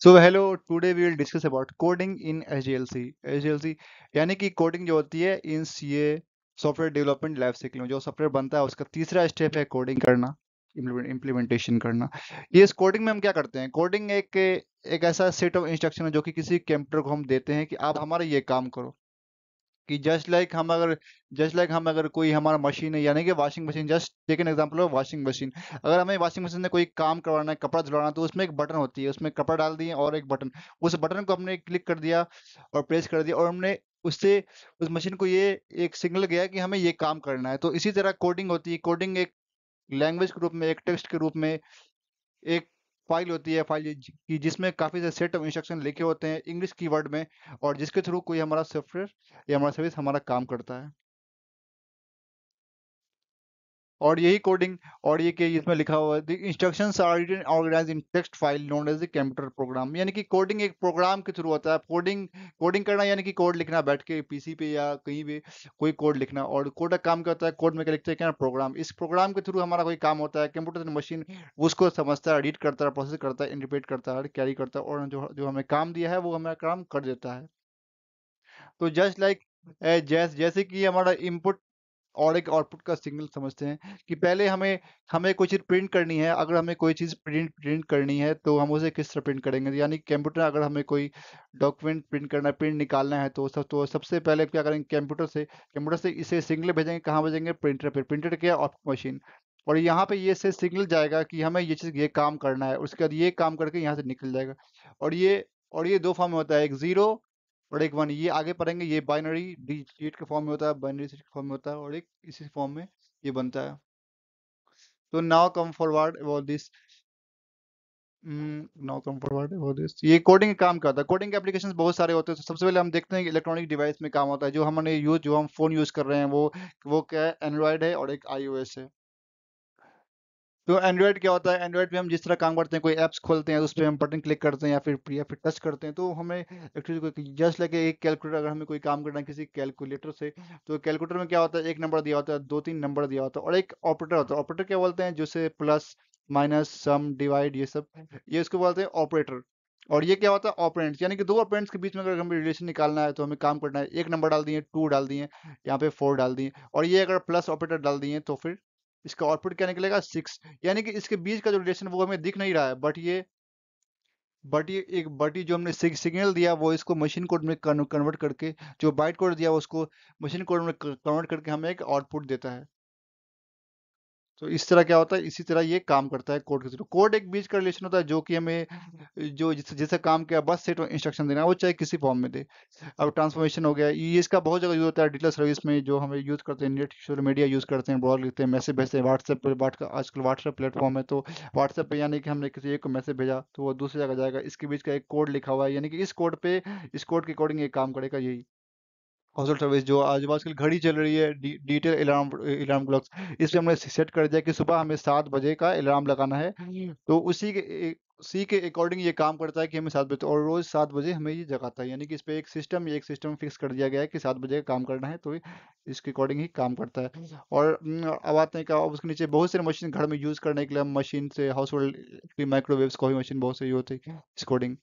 So hello, today we will discuss about coding in SDLC. SDLC यानी कि coding जो होती है इन CA software development life cycle में जो सॉफ्टवेयर बनता है उसका तीसरा स्टेप है कोडिंग करना, इम्प्लीमेंटेशन करना। ये इस कोडिंग में हम क्या करते हैं? कोडिंग एक ऐसा सेट ऑफ इंस्ट्रक्शन है जो कि किसी कंप्यूटर को हम देते हैं कि आप हमारा ये काम करो। कि जस्ट लाइक हम अगर कोई हमारा मशीन है यानी कि washing machine, just take an example of washing machine. अगर हमें वॉशिंग मशीन से कोई काम करवाना है, कपड़ा धुलाना है, तो उसमें एक बटन होती है, उसमें कपड़ा डाल दिए और एक बटन, उस बटन को हमने क्लिक कर दिया और प्रेस कर दिया और हमने उससे उस मशीन को ये एक सिग्नल गया कि हमें ये काम करना है। तो इसी तरह कोडिंग होती है। कोडिंग एक लैंग्वेज के रूप में, एक टेक्स्ट के रूप में, एक फाइल होती है, फाइल की जिसमें काफी सारे सेट ऑफ इंस्ट्रक्शन लिखे होते हैं इंग्लिश कीवर्ड में, और जिसके थ्रू कोई हमारा सॉफ्टवेयर या हमारा सर्विस हमारा काम करता है। और यही कोडिंग, और ये कि इसमें लिखा हुआ है the instructions are written organised in text file known as the computer program. यानी कि कोडिंग एक प्रोग्राम के थ्रू होता है। कोडिंग कोडिंग करना यानी कि कोड लिखना, बैठ के पीसी पे या कहीं भी कोई कोड लिखना। और कोड का काम क्या होता है? कोड में क्या लिखते हैं? क्या प्रोग्राम। इस प्रोग्राम के थ्रू हमारा कोई काम होता है, कंप्यूटर मशीन उसको समझता है, रीड करता है, प्रोसेस करता है, इंटरप्रेट करता है, कैरी करता है, और जो जो हमें काम दिया है वो हमें काम कर देता है। तो जस्ट लाइक जैसे कि हमारा इनपुट और एक आउटपुट का सिग्नल समझते हैं कि पहले हमें हमें कोई चीज़ प्रिंट करनी है। अगर हमें कोई चीज़ प्रिंट प्रिंट करनी है तो हम उसे किस तरह प्रिंट करेंगे? यानी कंप्यूटर, अगर हमें कोई डॉक्यूमेंट प्रिंट करना है, प्रिंट निकालना है, तो सबसे पहले क्या करेंगे? कंप्यूटर से इसे सिग्नल भेजेंगे। कहाँ भेजेंगे? प्रिंटर पे। प्रिंटर क्या? Output machine. और यहाँ पे ये से सिग्नल जाएगा कि हमें ये चीज़ ये काम करना है। उसके बाद ये काम करके यहाँ से निकल जाएगा। और ये दो फॉर्म में होता है, एक जीरो और एक वन। ये आगे पढ़ेंगे। ये बाइनरी डिजिट के फॉर्म में होता है, बाइनरी डिजिट के फॉर्म में होता है, और एक इसी फॉर्म में ये बनता है। तो now come forward about this. Now come forward about this. ये कोडिंग का काम करता है। कोडिंग के एप्लीकेशंस बहुत सारे होते हैं। तो सबसे पहले हम देखते हैं कि इलेक्ट्रॉनिक डिवाइस में काम होता है। जो हम फोन यूज कर रहे हैं वो क्या है? एंड्रॉयड है और एक आईओएस है। तो एंड्रॉयड क्या होता है? एंड्रॉयड पे हम जिस तरह काम करते हैं, कोई ऐप्स खोलते हैं तो उस पे हम बटन क्लिक करते हैं या फिर टच करते हैं, तो हमें एक्चुअली जस्ट लाइक एक कैलकुलेटर, अगर हमें कोई काम करना है किसी कैलकुलेटर से, तो कैलकुलेटर में क्या होता है? एक नंबर दिया होता है, दो तीन नंबर दिया होता है, और एक ऑपरेटर होता है। ऑपरेटर क्या बोलते हैं? जैसे प्लस, माइनस, सम, डिवाइड, ये सब, ये इसको बोलते हैं ऑपरेटर। और ये क्या होता है? ऑपरेंड्स। यानी कि दो ऑपरेंड्स के बीच में अगर हमें रिलेशन निकालना है तो हमें काम करना है, एक नंबर डाल दिए, टू डाल दिए, यहाँ पे फोर डाल दिए, और ये अगर प्लस ऑपरेटर डाल दिए तो फिर इसका आउटपुट क्या निकलेगा? सिक्स। यानी कि इसके बीच का जो रिलेशन वो हमें दिख नहीं रहा है, बट ये जो हमने सिग्नल दिया वो इसको मशीन कोड में कन्वर्ट करके, जो बाइट कोड दिया उसको मशीन कोड में कन्वर्ट करके हमें एक आउटपुट देता है। तो इस तरह क्या होता है? इसी तरह ये काम करता है कोड के थ्रू। कोड एक बीच का रिलेशन होता है जो कि हमें जो जिससे काम किया बस सेट इंस्ट्रक्शन देना है, वो चाहे किसी फॉर्म में दे। अब ट्रांसफॉर्मेशन हो गया, ये इसका बहुत जगह यूज होता है डिजिटल सर्विस में, जो हमें यूज करते हैं, नेट सोशल मीडिया यूज करते हैं, ब्लॉग लिखते हैं, मैसेज भेजते हैं व्हाट्सएप पे। आजकल व्हाट्सएप प्लेटफॉर्म है, तो व्हाट्सएप पे यानी कि हमने किसी एक को मैसेज भेजा तो वो दूसरी जगह जाएगा। इसके बीच का एक कोड लिखा हुआ है, यानी कि इस कोड के अकॉर्डिंग ये काम करेगा। यही हाउसहोल्ड सर्विस जो आज आजकल घड़ी चल रही है, डिजिटल अलार्म अलार्म क्लॉक्स, इस पे हमने सेट कर दिया कि सुबह हमें 7 बजे का अलार्म लगाना है। तो उसी के अकॉर्डिंग ये काम करता है कि हमें 7 बजे, और रोज 7 बजे हमें ये जगाता है। यानी कि इस पे एक सिस्टम फिक्स कर दिया गया है कि 7 बजे का काम करना है, तो इसके अकॉर्डिंग ही काम करता है। और अब आते हैं क्या, अब उसके नीचे बहुत सारे मशीन घर में यूज करने के लिए, हम मशीन से हाउस होल्ड की माइक्रोवेव्स, कॉफी मशीन, बहुत सारी होती है इस कोडिंग।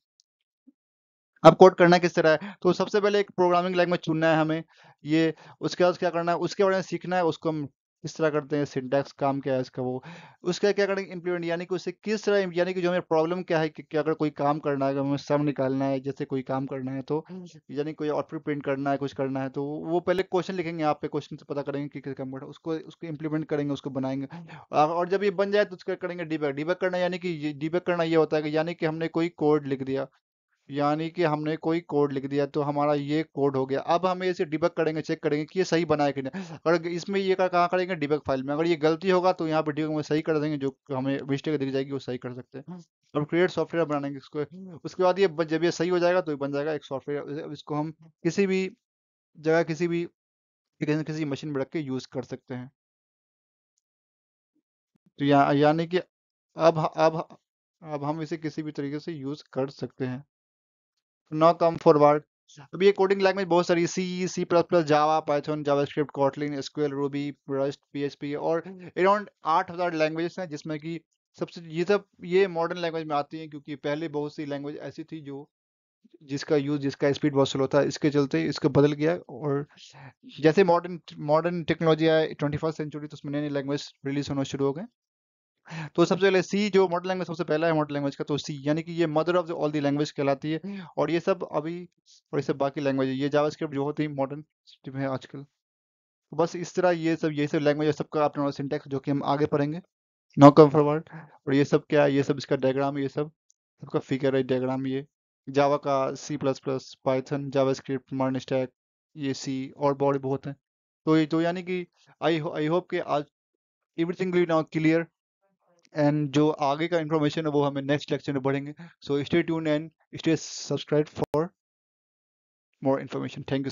अब कोड करना किस तरह है? तो सबसे पहले एक प्रोग्रामिंग लैंग्वेज चुनना है हमें। ये उसके बाद क्या करना है? उसके बारे में सीखना है, उसको हम किस तरह करते हैं, सिंटैक्स काम क्या है इसका, वो उसका क्या करेंगे? इम्प्लीमेंट, यानी कि उससे किस तरह, यानी कि जो हमें प्रॉब्लम क्या है कि अगर कोई काम करना है, अगर हमें सम निकालना है, जैसे कोई काम करना है, तो यानी कोई आउटपुट प्रिंट करना है, कुछ करना है, तो वो पहले क्वेश्चन लिखेंगे यहाँ पे, क्वेश्चन से पता करेंगे कि किस काम करना है, उसको उसको इम्प्लीमेंट करेंगे, उसको बनाएंगे। और जब ये बन जाए तो उसका करेंगे डिबग। डिबग करना यानी कि डिबग करना ये होता है कि यानी कि हमने कोई कोड लिख दिया, तो हमारा ये कोड हो गया। अब हम इसे डिबग करेंगे, चेक करेंगे कि ये सही बना है कि नहीं। अगर इसमें ये कहाँ करेंगे? डिबग फाइल में। अगर ये गलती होगा तो यहाँ पे डिबग में सही कर देंगे, जो हमें मिस्टेक दिख जाएगी वो सही कर सकते हैं। अब क्रिएट सॉफ्टवेयर बनाएंगे इसको। उसके बाद जब ये सही हो जाएगा तो ये बन जाएगा एक सॉफ्टवेयर। इसको हम किसी भी जगह, किसी मशीन में रख के यूज कर सकते हैं। तो यानी कि अब अब अब हम इसे किसी भी तरीके से यूज कर सकते हैं। No come forward. अब ये कोडिंग लैंग्वेज बहुत सारी, सी++, Java, Python, JavaScript, Kotlin, SQL, Ruby, Rust, PHP, और अराउंड 8,000 लैंग्वेजेस हैं, जिसमें कि सबसे ये मॉडर्न लैंग्वेज में आती हैं, क्योंकि पहले बहुत सी लैंग्वेज ऐसी थी जो जिसका स्पीड बहुत स्लो था, इसके चलते इसका बदल गया। और जैसे मॉडर्न मॉडर्न टेक्नोलॉजी आया 21st सेंचुरी, तो उसमें नए नए लैंग्वेज रिलीज होना शुरू हो गए। तो सबसे पहले सी जो मॉडर्न लैंग्वेज सबसे पहला है मॉडर्न लैंग्वेज का, तो सी यानी कि ये mother of all the language कहलाती है। और ये सब अभी और ये सब बाकी लैंग्वेज है, ये जावास्क्रिप्ट जो होती है मॉडर्न है आजकल। तो बस इस तरह ये सब लैंग्वेज है, सबका अपना सिंटैक्स जो कि हम आगे पढ़ेंगे। No come forward. और ये सब क्या है, ये सब इसका डायग्राम, ये सब सबका फिगर है, डायग्राम ये जावा का, C++, Python, JavaScript, modern stack, ये सी और बहुत हैं। तो ये तो यानी कि आई होप कि आज everything will now clear. And जो आगे का इन्फॉर्मेशन है वो हमें नेक्स्ट लेक्चर में बढ़ेंगे। So stay tune and stay subscribe for more information. Thank you.